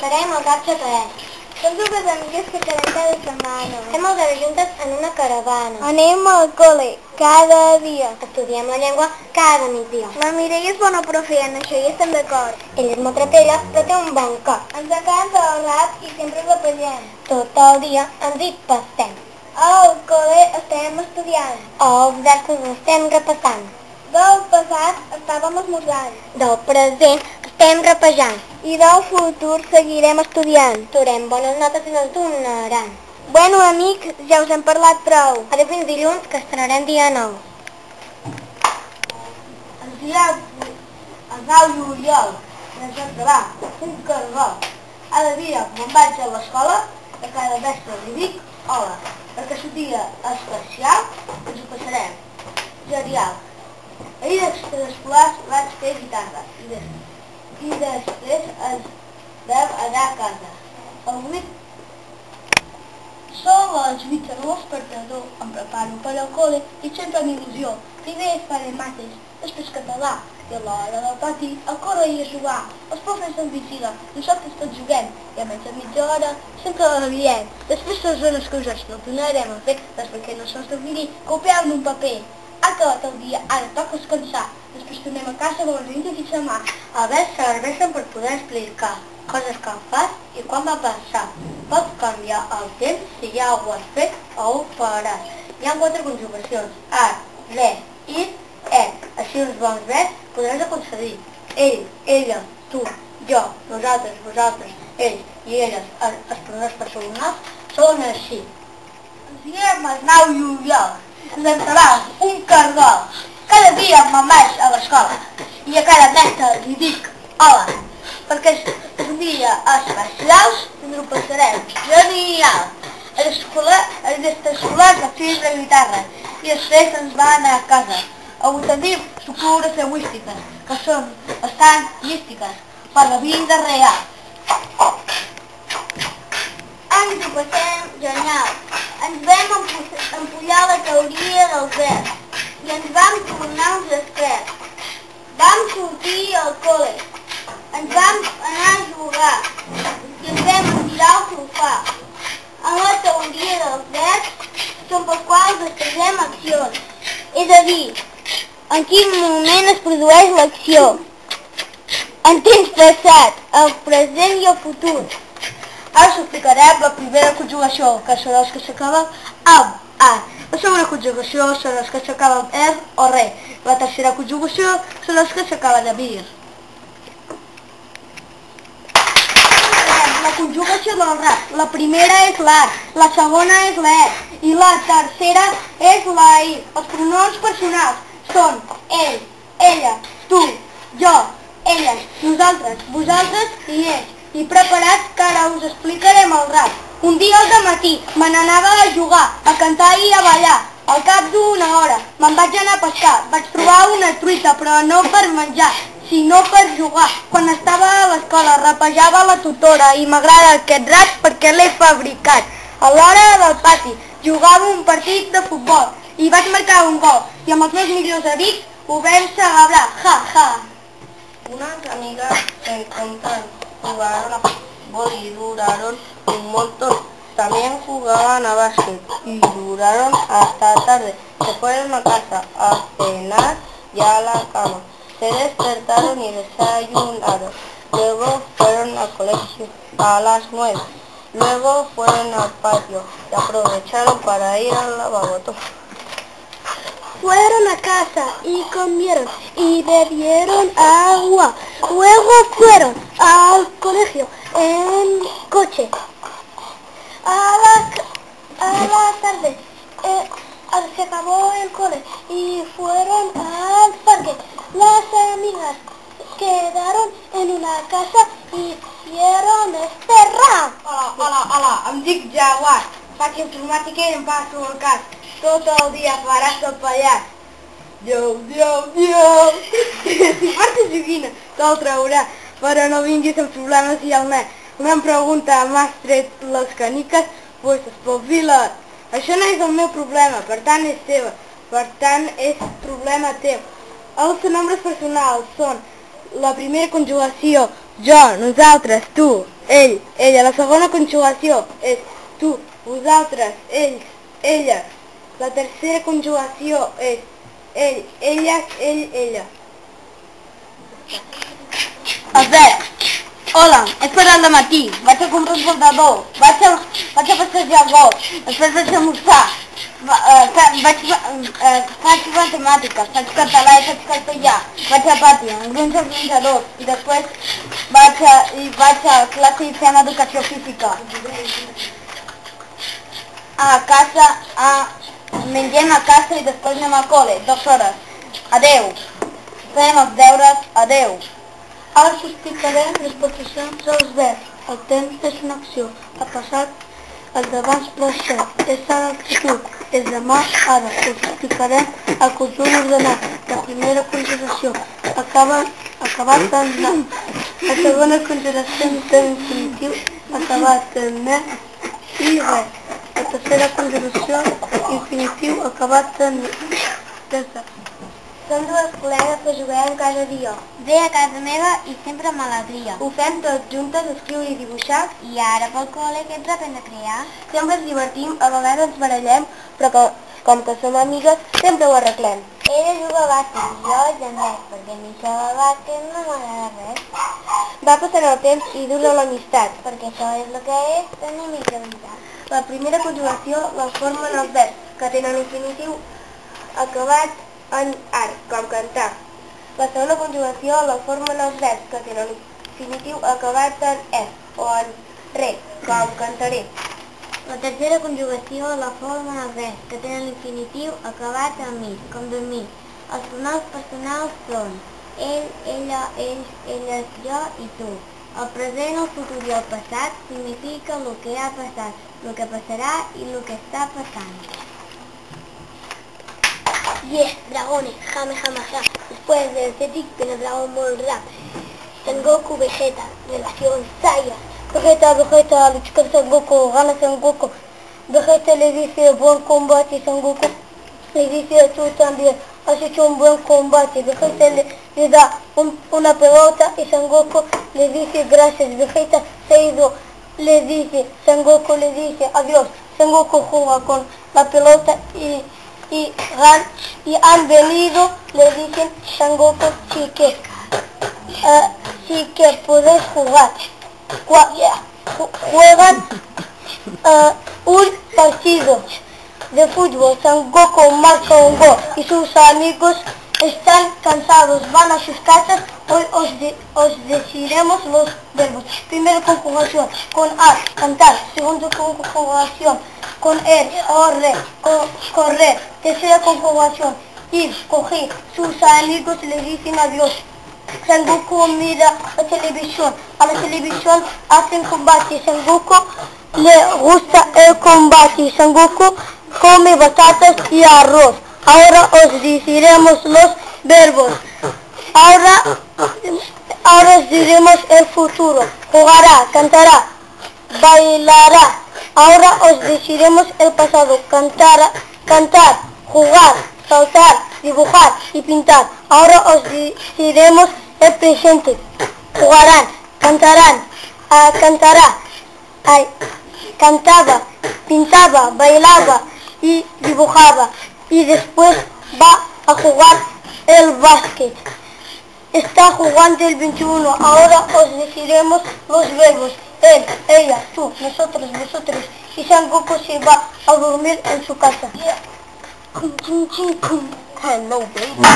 Farem el rap xaparès. Som dues amigues que quedem cada setmana. Fem el deure juntes en una caravana. Anem al col·le cada dia. Estudiem la llengua cada migdia. La Mireia és bona profe, en això hi estem d'acord. Ella és molt trapella, però té un bon cor. Ens encanta el rap i sempre el apagem. Tot el dia ens hi pastem. Al col·le estem estudiant. Els versos estem repassant. Del passat estàvem esmorzant. Del present estem rapejant. I del futur seguirem estudiant. Traurem bones notes i ens donaran. Bueno, amics, ja us hem parlat prou. Adéu fins dilluns, que estrenarem dia 9. El dia 9 juliol, ens acabar un cargol. Cada dia, quan vaig a l'escola, a cada mestre li dic hola, perquè és un dia especial, ens ho passarem. Genial. Ahir d'escolars vaig fer guitarra i després ens vam anar a casa. Avui són les 8 de despertador, em preparo per al col·le i sempre amb il·lusió. Primer faré mates, després català i a l'hora del pati a córrer i a jugar. Els profes ens vigilen, nosaltres tots juguem i a menys de mitja hora sempre la riem. Després les zones que us no tornarem a fer, perquè no se'ls dormiri, copiar en un paper. Ha acabat el dia, ara toca descansar. Després tornem a casa amb els dins i xamar. A veure, serveixen per poder explicar coses que fas i quan va passar. Pots canviar el temps si ja ho has fet o ho faràs. Hi ha 4 conjugacions: ar, re, ir, et. Així uns bons verbs podràs aconseguir. Ell, ella, tu, jo, nosaltres, vosaltres, ells i elles, els pronoms personals, són així. Ens diem el 9 juliol. Ens entrarà un cargol. Cada dia me'n vaig a l'escola i a cada mestre li dic hola, perquè és un dia especial i ens ho passarem genial. A l'escola, els extraescolars de fer la guitarra i després ens va anar a casa. Avui tenim estructures lingüístiques, que són bastant místiques per la vida real. Ens ho passem genial. Ens vam empollar la teoria dels verbs i ens vam tornar uns experts. Vam sortir al col·le, ens vam anar a jugar i ens vam tirar al sofà. En la teoria dels verbs són pels quals expressem accions, és a dir, en quin moment es produeix l'acció. En temps passat, el present i el futur. Ara us explicarem la primera conjugació, que són els que s'acaben amb a. La segona conjugació són els que s'acaben amb er o re. La tercera conjugació són els que s'acaben amb ir. La conjugació del rap. La primera és l'ar, la segona és l'er i la tercera és la ir. Els pronoms personals són ell, ella, tu, jo, elles, nosaltres, vosaltres i ells. I preparats que ara us explicarem el rap. Un dia al dematí me n'anava a jugar, a cantar i a ballar. Al cap d'una hora me'n vaig anar a pescar. Vaig trobar una truita, però no per menjar, sinó per jugar. Quan estava a l'escola rapejava la tutora i m'agrada aquest rap perquè l'he fabricat. A l'hora del pati jugava un partit de futbol i vaig marcar un gol. I amb els meus millors amics ho vam celebrar, ja, ja. Unas amigas se encontraron, jugaron a fútbol y duraron un montón. También jugaban a básquet y duraron hasta tarde. Se fueron a casa a cenar y a la cama. Se despertaron y desayunaron. Luego fueron al colegio a las 9. Luego fueron al patio y aprovecharon para ir al lavabo. Fueron a casa y comieron y bebieron agua. Luego fueron al colegio en coche. A la tarde se acabó el cole y fueron al parque. Las amigas quedaron en una casa y hicieron este rap. Hola, em dic Jaguar. Faig informàtica i em passo el cas. Tot el dia faràs el pallàs. Yo. Si portes joguina, te'l traurà, però no vinguis amb problemes i al mes. Una em pregunta, m'has tret les caniques? Pues espavila't. Això no és el meu problema, per tant és teva. Per tant és problema teu. Els pronoms personals són la primera conjugació, jo, nosaltres, tu, ell, ella. La segona conjugació és tu, vosaltres, ells, elles. La tercera conjugació és ell, elles, ell, ella. Els verbs. Hola, he esperat al matí, vaig a comprar un soldador, vaig a passejar el gos, després vaig a almorzar, faig matemàtiques, faig català i faig castellà, vaig a pati, alguns organitzadors, i després vaig a classe i fem educació física. A casa, mengem a casa i després anem al col·le, 2 hores. Adeu. Fem els deures, adeu. Ara us explicarem les posicions dels verbs. El temps és una acció. Ha passat, el d'abans passat. És ara l'actitud. És demà, ara. Us explicarem el conjunt ordenat. La primera conjugació. Acabat en na. La segona conjugació de l'infinitiu. Acabat en ne i res. La tercera conjugació. Infinitiu acabat en ne. Som dues col·legues que juguem cada dia. Ve a casa meva i sempre amb alegria. Ho fem tots juntes, escriure i dibuixar. I ara pel col·le que ens aprèn a crear. Sempre ens divertim, a vegades ens barallem, però com que som amigues, sempre ho arreglem. Ella juga a bàsquet i jo genret, perquè a mi això del bàsquet no m'agrada res. Va passant el temps i dura l'amistat, perquè això és el que és tenir amics de veritat. La primera conjugació la formen els verbs, que tenen infinitiu acabat en ar, com cantar. La segona conjugació la formen els verbs que tenen infinitiu acabat en es o en re, com cantaré. La tercera conjugació la formen els verbs que tenen infinitiu acabat en mi, com dormir. Els pronoms personals són ell, ella, ells, elles, jo i tu. El present, el futur i el passat significa el que ha passat, el que passarà i el que està passant. Dragones, jame, jame, ja. Después del Cetic viene Dragon Ball Rap. Son Goku, Vegeta, relación Saya. Vegeta, lucha con Son Goku, gana Son Goku. Vegeta le dice buen combate, Son Goku le dice tú también has hecho un buen combate. Vegeta le da una pelota y Son Goku le dice gracias. Vegeta se ha ido, le dice, Son Goku le dice adiós. Son Goku juega con la pelota y han venido, le dicen Son Goku, sí que puedes jugar. Juegan un partido de fútbol. Son Goku marca un gol y sus amigos están cansados, van a sus casas. Hoy os deciremos los verbos. Primera conjugación con a, cantar. Segunda conjugación con er, correr. Tercera conjugación ir, coger. Sus amigos le dicen adiós. Son Goku mira la televisión. A la televisión hacen combate. Son Goku le gusta el combate. Son Goku come batatas y arroz. Ahora os deciremos los verbos. Ahora os diremos el futuro. Jugará, cantará, bailará. Ahora os deciremos el pasado. Cantar, jugar, saltar, dibujar y pintar. Ahora os diremos el presente. Jugarán, cantarán, cantará, cantaba, pintaba, bailaba y dibujaba. Y después va a jugar el básquet. Está jugando el 21. Ahora os deciremos los verbos. Él, ella, tú, nosotros, vosotros. Y Son Goku se va a dormir en su casa. Hello, baby.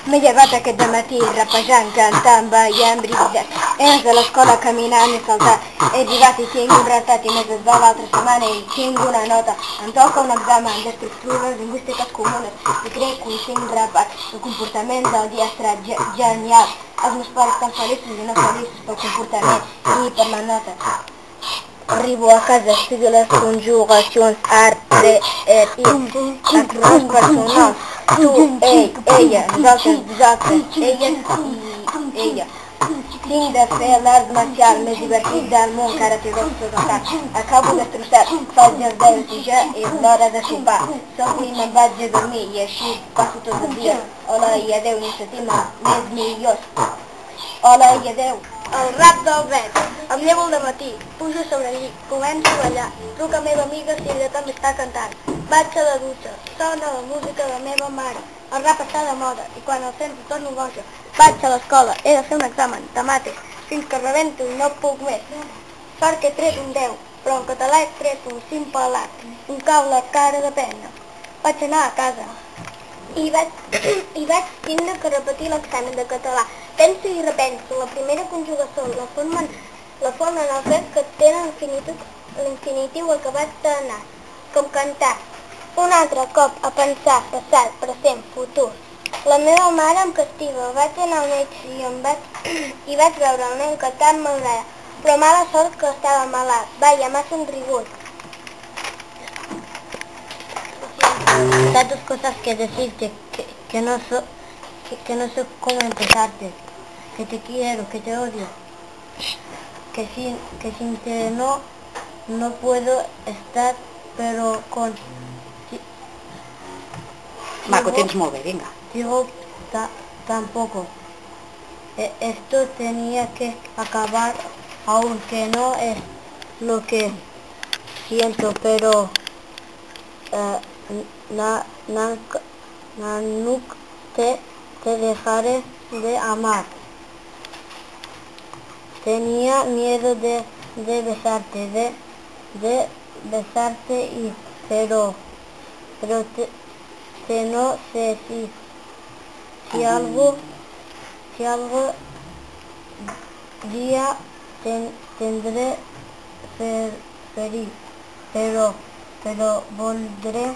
M'he llevat aquest dematí rapejant, cantant, ballant, brillant. Ells de l'escola caminant i saltant. He arribat i tinc un retat i m'he desvelat l'altra setmana i tinc una nota. Em toca un examen d'estructures lingüístiques comunes i crec que ho tinc rapat. El comportament del dia serà genial. Els meus pares estan feliços i no feliços pel comportament i per la nota. Arribo a casa, estudio les conjugacions ar, re, er, i. Els pronoms personals. Tu, ell, ella, nosaltres, vosaltres, elles i ella. Tinc de fer l'art marcial més divertit del món, que ara té dos total. Acabo destrossat, faig els deures i ja és l'hora de sopar. Sopo i me'n vaig a dormir i així passo tot el dia. Hola i adeu, ni s'estima més millors. Hola i adeu. El rap del vent. Em llevo al matí, pujo sobre el llit, començo a ballar, truca a meva amiga si ella també està cantant. Vaig a la dutxa, sona la música de la meva mare. El rap està de moda i quan el sento torno boja. Vaig a l'escola, he de fer un examen de mates, fins que rebento i no puc més. Sort que he tret un 10, però en català he tret un simpelat, un cau la cara de pena. Vaig anar a casa i vaig tindre que repetir l'examen de català. Penso i repenso, la primera conjugació, la forma en el fet que tenen l'infinitiu acabat d'anar, com cantar. Un altre cop a pensar, passat, present, futur. La meva mare em castiga, vaig anar al metge i vaig veure el nen que tant m'agrada, però mala sort que estava malalt. Vaya, m'ha somrigut. Tantas cosas que decirte que no sé cómo empezarte, que te quiero, que te odio, que sin ti no puedo estar, pero con... Marco, tens molt bé, vinga. Digo, tampoco. Esto tenía que acabar, aunque no es lo que siento, pero nunca te dejaré de amar. Tenía miedo de besarte, pero no sé si algo día tendré feliz, pero volveré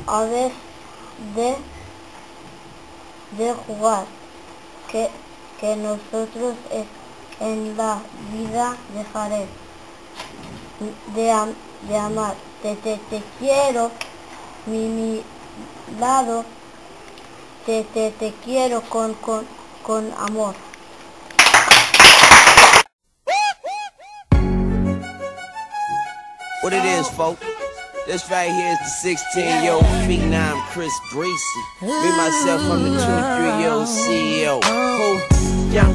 a vez de jugar que nosotros en la vida dejaré de amar. Te quiero, mi lado, te quiero con amor. What it is, folks? This right here is the 16-year-old phenom Chris Breezy. Me, myself, I'm the 23-year-old CEO. Who? Young